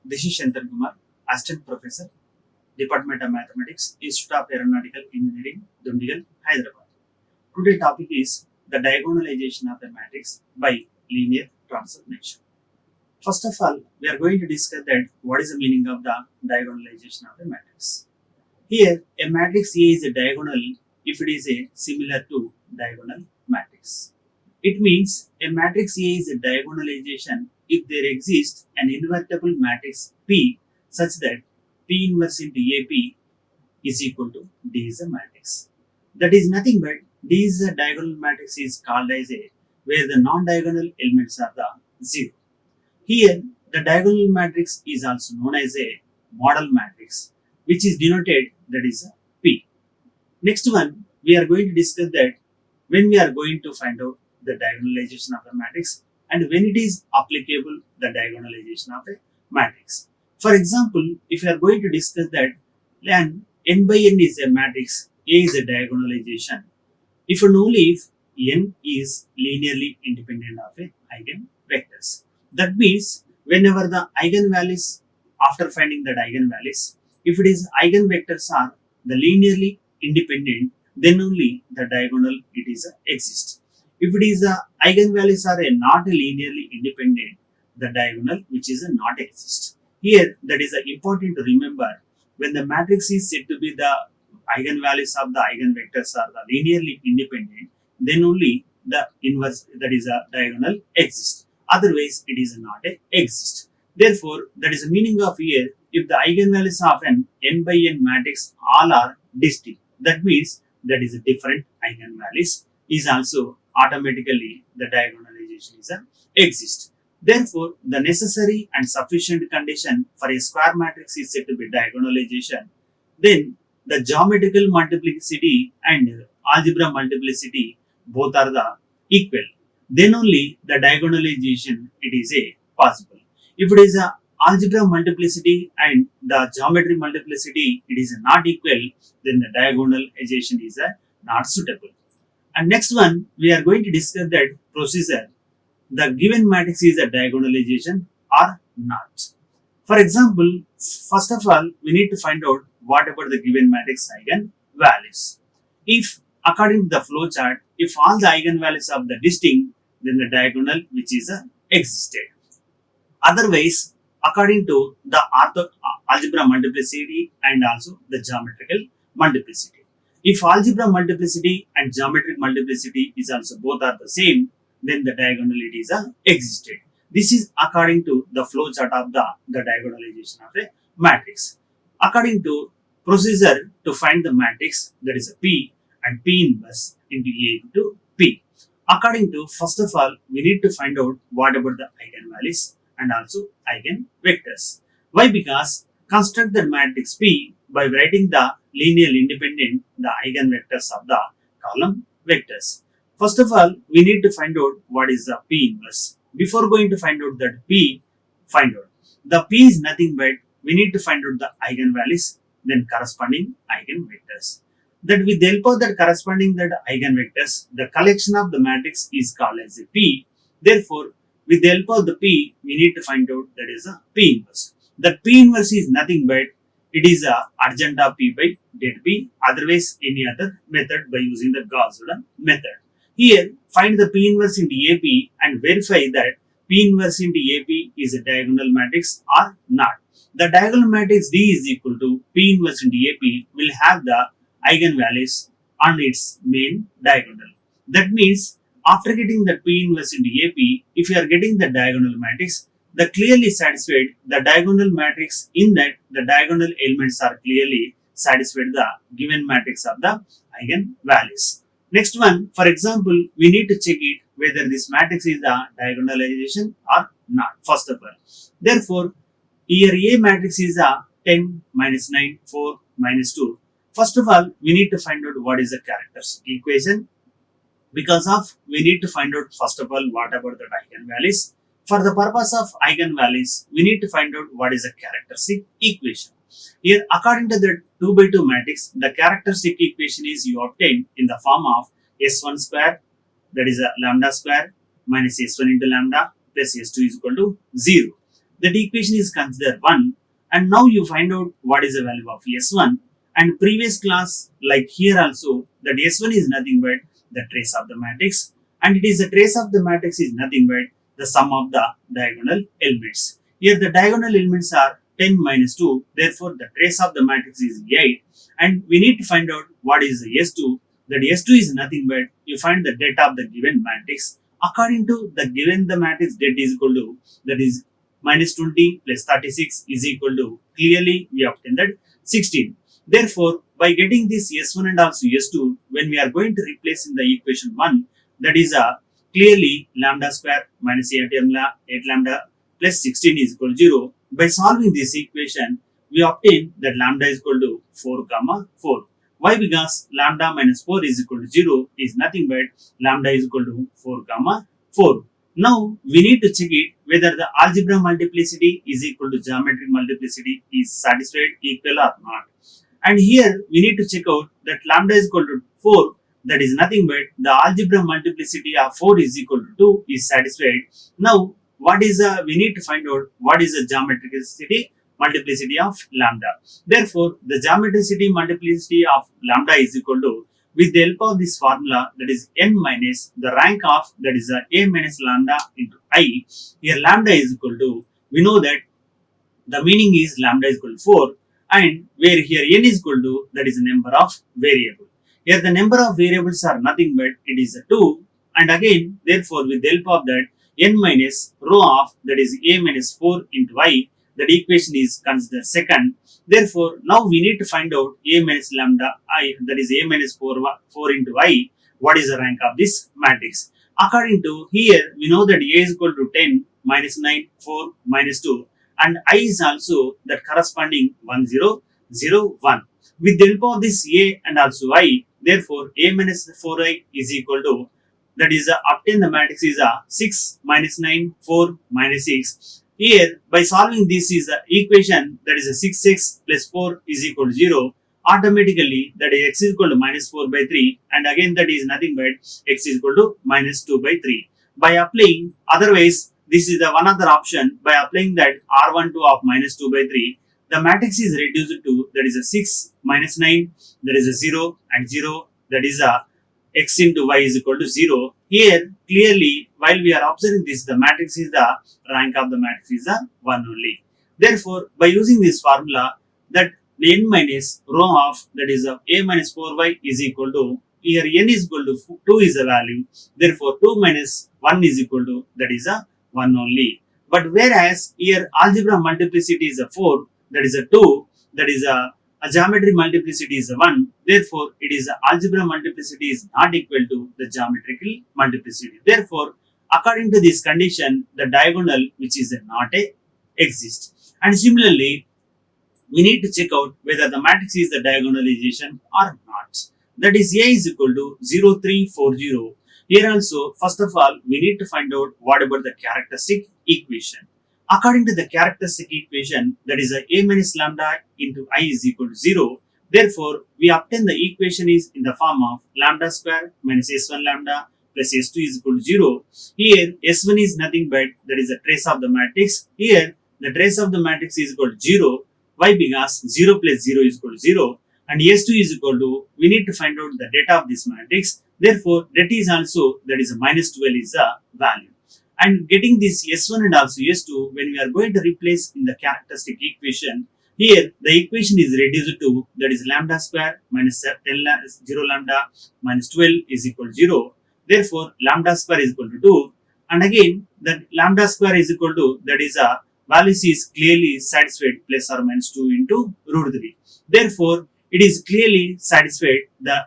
This is Shantan Kumar, Assistant Professor, Department of Mathematics, Institute of Aeronautical Engineering, Dundigal, Hyderabad. Today's topic is the diagonalization of a matrix by linear transformation. First of all, we are going to discuss that what is the meaning of the diagonalization of a matrix. Here, a matrix A is a diagonal if it is a similar to diagonal matrix. It means a matrix A is a diagonalization if there exists an invertible matrix P such that P inverse into AP is equal to D is a matrix. That is nothing but D is a diagonal matrix is called as a where the non-diagonal elements are the 0. Here, the diagonal matrix is also known as a model matrix, which is denoted that is a P. Next one, we are going to discuss that when we are going to find out the diagonalization of a matrix and when it is applicable the diagonalization of a matrix. For example, if you are going to discuss that then n by n is a matrix, A is a diagonalization if and only if n is linearly independent of a eigenvectors. That means whenever the eigenvalues after finding that eigenvalues, if it is eigenvectors are the linearly independent, then only the diagonal it is exists. If it is eigenvalues are not linearly independent, the diagonal which is not exist. Here that is important to remember when the matrix is said to be the eigenvalues of the eigenvectors are the linearly independent, then only the inverse that is a diagonal exists. Otherwise, it is not a exist. Therefore, that is the meaning of here. If the eigenvalues of an n by n matrix all are distinct, that means that is a different eigenvalues is also automatically the diagonalization is a exist. Therefore, the necessary and sufficient condition for a square matrix is said to be diagonalization. Then the geometrical multiplicity and algebra multiplicity both are the equal. Then only the diagonalization it is a possible. If it is a algebra multiplicity and the geometry multiplicity it is not equal, then the diagonalization is not suitable. And next one, we are going to discuss that procedure. The given matrix is a diagonalization or not. For example, first of all, we need to find out what about the given matrix eigenvalues. If according to the flow chart, if all the eigenvalues of the distinct, then the diagonal which is existed. Otherwise, according to the algebra multiplicity and also the geometrical multiplicity. If algebra multiplicity and geometric multiplicity is also both are the same, then the diagonality is existed. This is according to the flow chart of the diagonalization of a matrix. According to procedure to find the matrix that is a P and P inverse into A into P. According to first of all, we need to find out what about the eigenvalues and also eigenvectors. Why? Because construct the matrix P by writing the linearly independent the eigenvectors of the column vectors. First of all, we need to find out what is the P inverse. Before going to find out that P, find out. The P is nothing but we need to find out the eigenvalues, then corresponding eigenvectors. That with the help of that corresponding that eigenvectors, the collection of the matrix is called as a P. Therefore, with the help of the P, we need to find out that is a P inverse. That P inverse is nothing but it is a adjoint of P by det P, otherwise any other method by using the Gauss-Jordan method. Here, find the P inverse into AP and verify that P inverse into AP is a diagonal matrix or not. The diagonal matrix D is equal to P inverse into AP will have the eigenvalues on its main diagonal. That means after getting the P inverse into AP, if you are getting the diagonal matrix, the clearly satisfied the diagonal matrix in that the diagonal elements are clearly satisfied the given matrix of the eigenvalues. Next one, for example, we need to check it whether this matrix is a diagonalization or not, first of all. Therefore, here A matrix is a 10, minus 9, 4, minus 2. First of all, we need to find out what is the characteristic equation. Because of, we need to find out first of all what about the eigenvalues. For the purpose of eigenvalues, we need to find out what is the characteristic equation. Here, according to the 2 by 2 matrix, the characteristic equation is you obtain in the form of S1 square, that is a lambda square, minus S1 into lambda plus S2 is equal to 0. that equation is considered 1, and now you find out what is the value of S1. And previous class, like here also, that S1 is nothing but the trace of the matrix, and it is the trace of the matrix is nothing but the sum of the diagonal elements. Here the diagonal elements are 10 minus 2, therefore the trace of the matrix is 8, and we need to find out what is the S2. That S2 is nothing but you find the data of the given matrix according to the given the matrix data is equal to, that is minus 20 plus 36 is equal to, clearly we obtain that 16. Therefore, by getting this S1 and also S2, when we are going to replace in the equation 1, that is clearly lambda square minus 8 lambda plus 16 is equal to 0. By solving this equation, we obtain that lambda is equal to 4 comma 4. Why? Because lambda minus 4 is equal to 0 is nothing but lambda is equal to 4 comma 4. Now we need to check it whether the algebra multiplicity is equal to geometric multiplicity is satisfied, equal or not. And here we need to check out that lambda is equal to 4, that is nothing but the algebra multiplicity of 4 is equal to 2 is satisfied. Now what is we need to find out what is the geometricity multiplicity of lambda. Therefore, the geometricity multiplicity of lambda is equal to, with the help of this formula, that is n minus the rank of, that is a minus lambda into I. Here lambda is equal to, we know that the meaning is lambda is equal to 4, and where here n is equal to, that is the number of variable. Here the number of variables are nothing but it is a 2, and again therefore with the help of that n minus rho of, that is a minus 4 into I, that equation is considered second. Therefore, now we need to find out a minus lambda I, that is a minus 4 into I, what is the rank of this matrix. According to here, we know that a is equal to 10, minus 9, 4, minus 2, and I is also that corresponding 1, 0, 0, 1. With the help of this a and also I, therefore a minus 4i is equal to, that is obtain the matrix is 6 minus 9, 4 minus 6. Here, by solving this is the equation, that is a 6x plus 4 is equal to 0. Automatically, that is x is equal to minus 4 by 3, and again that is nothing but x is equal to minus 2 by 3. By applying, otherwise, this is the one other option, by applying that R12 of minus 2 by 3, the matrix is reduced to, that is a 6 minus 9, that is a 0 and 0, that is a x into y is equal to 0. Here, clearly, while we are observing this, the matrix is the rank of the matrix is a 1 only. Therefore, by using this formula, that n minus rho of, that is a minus 4y is equal to, here n is equal to 2 is a value. Therefore, 2 minus 1 is equal to, that is a 1 only. But whereas here algebra multiplicity is a 4, that is a 2, that is a geometry multiplicity is a 1, therefore it is algebra multiplicity is not equal to the geometrical multiplicity. Therefore, according to this condition, the diagonal which is not a exists. And similarly, we need to check out whether the matrix is the diagonalization or not. That is A is equal to 0, 3, 4, 0. Here also, first of all, we need to find out what about the characteristic equation. According to the characteristic equation, that is a minus lambda into I is equal to 0. Therefore, we obtain the equation is in the form of lambda square minus s1 lambda plus s2 is equal to 0. Here, s1 is nothing but that is a trace of the matrix. Here, the trace of the matrix is equal to 0. Why? Because 0 plus 0 is equal to 0. And s2 is equal to, we need to find out the data of this matrix. Therefore, that is also, that is a minus 12 is a value. And getting this S1 and also S2, when we are going to replace in the characteristic equation, here the equation is reduced to, that is lambda square minus 0 lambda minus 12 is equal to 0. Therefore, lambda square is equal to 2. And again, that lambda square is equal to, that is a value is clearly satisfied plus or minus 2 into root 3. Therefore, it is clearly satisfied the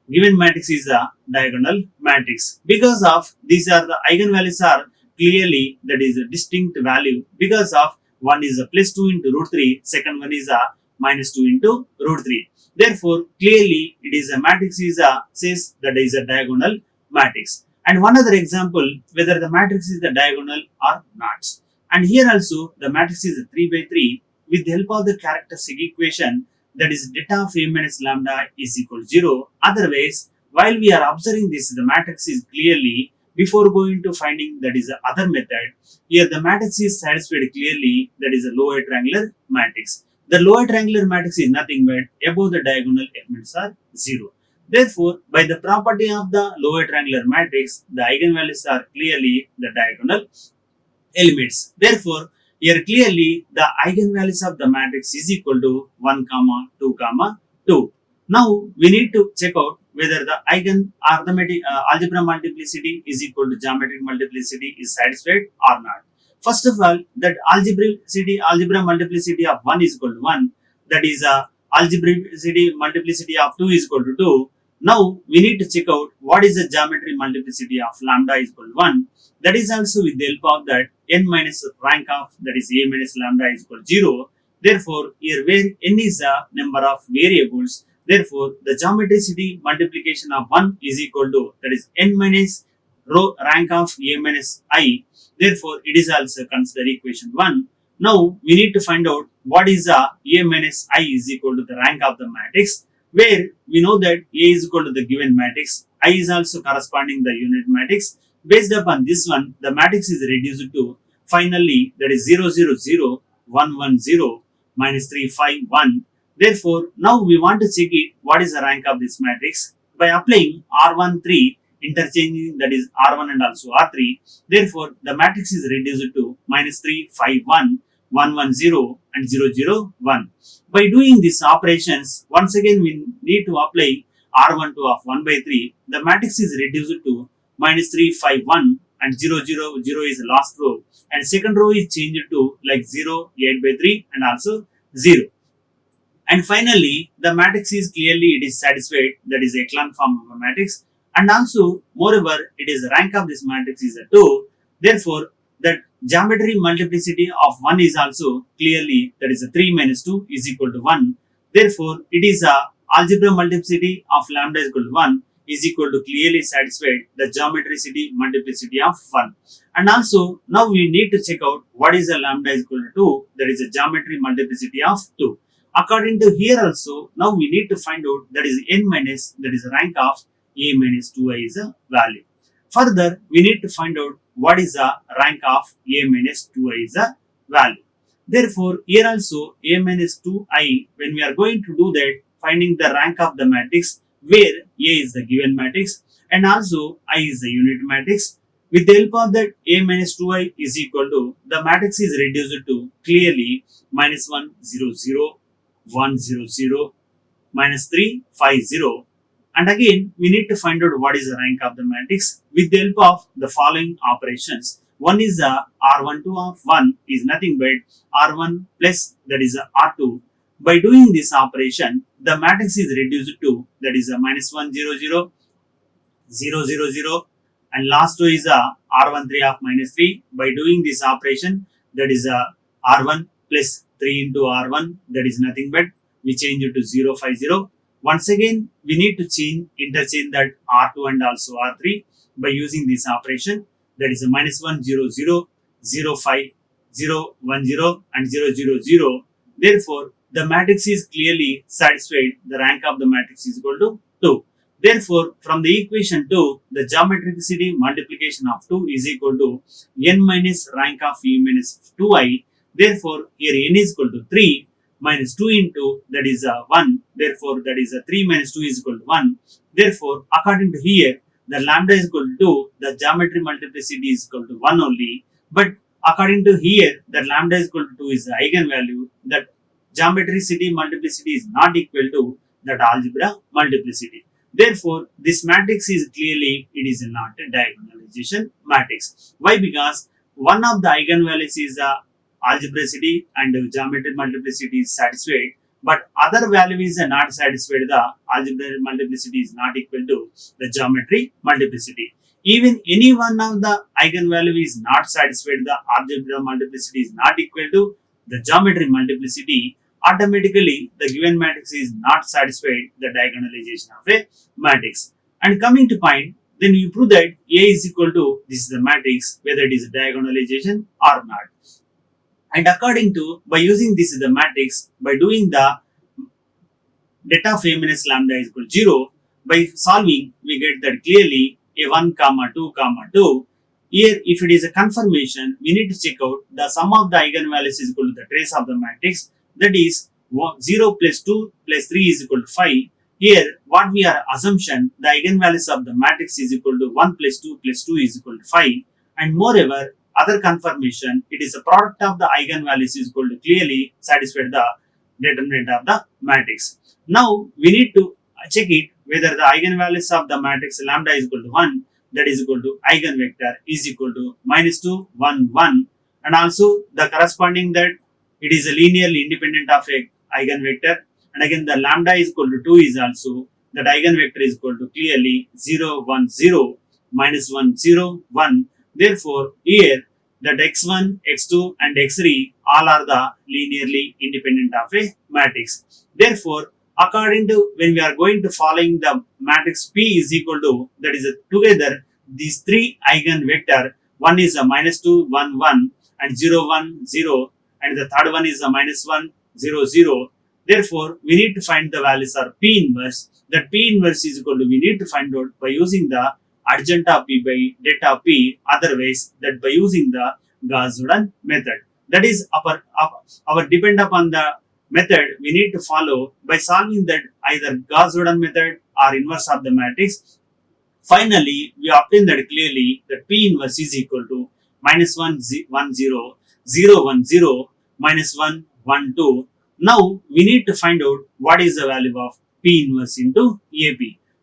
given matrix is a diagonal matrix. Because of these are the eigenvalues are clearly that is a distinct value, because of one is a plus 2 into root 3, second one is a minus 2 into root 3. Therefore, clearly it is a matrix is a says that is a diagonal matrix. And one other example whether the matrix is the diagonal or not. And here also the matrix is a 3 by 3 with the help of the characteristic equation, that is delta of A minus lambda is equal to 0. Otherwise, while we are observing this, the matrix is clearly before going to finding that is the other method, here the matrix is satisfied clearly, that is a lower triangular matrix. The lower triangular matrix is nothing but above the diagonal elements are 0. Therefore, by the property of the lower triangular matrix, the eigenvalues are clearly the diagonal elements. Therefore, here clearly the eigenvalues of the matrix is equal to 1, 2, 2. Now we need to check out whether the eigen arithmetic algebra multiplicity is equal to geometric multiplicity is satisfied or not. First of all, that algebra multiplicity of 1 is equal to 1, that is algebricity multiplicity of 2 is equal to 2. Now we need to check out what is the geometry multiplicity of lambda is equal to 1. That is also with the help of that n minus rank of, that is a minus lambda is equal to 0. Therefore, here where n is the number of variables, therefore the geometricity multiplication of 1 is equal to, that is n minus row rank of a minus I. Therefore, it is also considered equation 1. Now we need to find out what is the a minus I is equal to the rank of the matrix, where we know that a is equal to the given matrix, I is also corresponding the unit matrix. Based upon this one, the matrix is reduced to finally, that is 0 0 0 1 1 0 minus 3 5 1. Therefore, now we want to check it what is the rank of this matrix by applying R1 3, interchanging, that is R1 and also R3. Therefore, the matrix is reduced to minus 3 5 1 1 1 0 and 0 0 1. By doing these operations, once again we need to apply R12 of 1 by 3. The matrix is reduced to minus 3 5 1 and 0 0 0 is the last row, and second row is changed to like 0 8 by 3 and also 0. And finally, the matrix is clearly it is satisfied, that is echelon form of a matrix, and also moreover it is the rank of this matrix is a 2. Therefore, that geometry multiplicity of 1 is also clearly, that is a 3 minus 2 is equal to 1. Therefore, it is a algebra multiplicity of lambda is equal to 1 is equal to clearly satisfied the geometricity multiplicity of 1. And also now we need to check out what is the lambda is equal to 2, that is a geometry multiplicity of 2. According to here also, now we need to find out that is n minus, that is rank of a minus 2i is a value. Further, we need to find out what is the rank of a minus 2i is a value. Therefore, here also a minus 2i, when we are going to do that, finding the rank of the matrix, where a is the given matrix and also I is the unit matrix. With the help of that a minus 2i is equal to, the matrix is reduced to clearly minus 1 0 0 1 0 0 minus 3 5 0. And again we need to find out what is the rank of the matrix with the help of the following operations. One is the R12 of 1 is nothing but R1 plus, that is a R2. By doing this operation, the matrix is reduced to, that is a minus 1 0 0 0 0 0, and last two is a R13 of minus 3. By doing this operation, that is a R1 plus 3 into R1, that is nothing but we change it to 0 5 0. Once again, we need to interchange that R2 and also R3 by using this operation, that is a minus 1 0 0 0 5 0 1 0 and 0 0 0. Therefore, the matrix is clearly satisfied, the rank of the matrix is equal to 2. Therefore, from the equation 2, the geometricity multiplication of 2 is equal to n minus rank of e minus 2i. Therefore, here n is equal to 3 minus 2 into, that is 1. Therefore, that is 3 minus 2 is equal to 1. Therefore, according to here, the lambda is equal to 2, the geometry multiplicity is equal to 1 only. But according to here, the lambda is equal to 2 is the eigenvalue, that geometricity multiplicity is not equal to that algebra multiplicity. Therefore, this matrix is clearly, it is not a diagonalization matrix. Why? Because one of the eigenvalues is the algebraicity and geometry multiplicity is satisfied, but other value is not satisfied, the algebraic multiplicity is not equal to the geometry multiplicity. Even any one of the eigenvalue is not satisfied, the algebra multiplicity is not equal to the geometry multiplicity, automatically the given matrix is not satisfied the diagonalization of a matrix. And coming to point, then you prove that A is equal to, this is the matrix, whether it is a diagonalization or not. And according to, by using this is the matrix, by doing the delta of A minus lambda is equal to 0, by solving we get that clearly a 1 comma 2 comma 2. Here, if it is a confirmation, we need to check out the sum of the eigenvalues is equal to the trace of the matrix, that is 0 plus 2 plus 3 is equal to 5. Here, what we are assumption, the eigenvalues of the matrix is equal to 1 plus 2 plus 2 is equal to 5. And moreover, other confirmation, it is a product of the eigenvalues is equal to clearly satisfied the determinant of the matrix. Now, we need to check it whether the eigenvalues of the matrix lambda is equal to 1, that is equal to eigenvector is equal to minus 2, 1, 1, and also the corresponding that it is a linearly independent of a eigenvector, and again the lambda is equal to 2 is also that eigenvector is equal to clearly 0, 1, 0, minus 1, 0, 1. Therefore, here that x1, x2 and x3 all are the linearly independent of a matrix. Therefore, according to when we are going to following the matrix P is equal to, that is together these three eigenvector, one is a minus 2, 1, 1 and 0, 1, 0, and the third one is a minus 1, 0, 0. Therefore, we need to find the values are P inverse. That P inverse is equal to, we need to find out by using the adjunct of P by det of P, otherwise that by using the Gauss-Jordan method. That is our depend upon the method we need to follow by solving that either Gauss-Jordan method or inverse of the matrix. Finally, we obtain that clearly that P inverse is equal to minus 1, 1, 0, 0, 1, 0, minus 1, 1, 2. Now, we need to find out what is the value of P inverse into AP.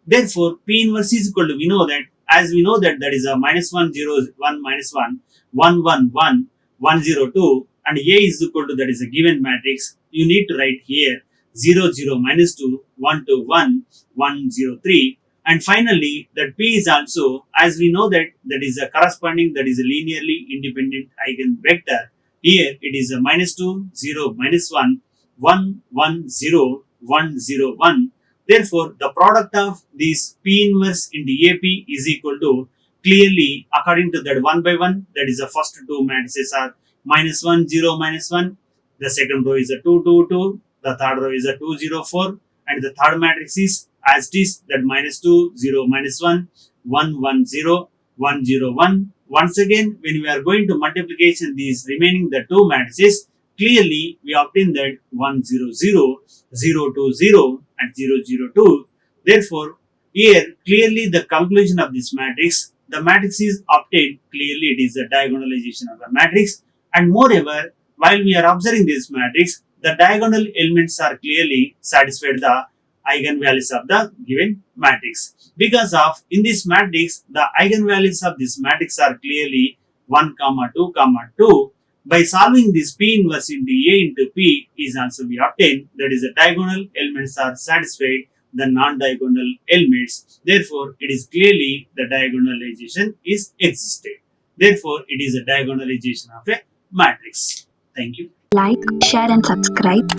Therefore, P inverse is equal to, we know that, as we know that that is a minus 1, 0, 1, minus 1, 1, 1, 1, 1, 0, 2, and A is equal to, that is a given matrix. You need to write here 0, 0, minus 2, 1, 2, 1, 1, 0, 3. And finally, that P is also, as we know that that is a corresponding, that is a linearly independent eigenvector. Here it is a minus 2, 0, minus 1, 1, 1, 0, 1, 0, 1. Therefore, the product of this P inverse into AP is equal to, clearly according to that 1 by 1, that is the first two matrices are minus 1, 0, minus 1. The second row is a 2, 2, 2. The third row is a 2, 0, 4. And the third matrix is as it is, that minus 2, 0, minus 1, 1, 1, 0, 1, 0, 1. Once again, when we are going to multiplication these remaining the two matrices, clearly we obtain that 1, 0, 0, 0, 2, 0 and 0, 0, 2. Therefore, here clearly the conclusion of this matrix, the matrix is obtained, clearly it is a diagonalization of the matrix, and moreover, while we are observing this matrix, the diagonal elements are clearly satisfied the eigenvalues of the given matrix. Because of in this matrix, the eigenvalues of this matrix are clearly 1, 2, 2. By solving this P inverse into A into P is also we obtain, that is the diagonal elements are satisfied the non-diagonal elements. Therefore, it is clearly the diagonalization is existed. Therefore, it is a diagonalization of a matrix. Thank you. Like, share and subscribe.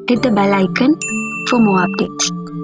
Hit the bell icon for more updates.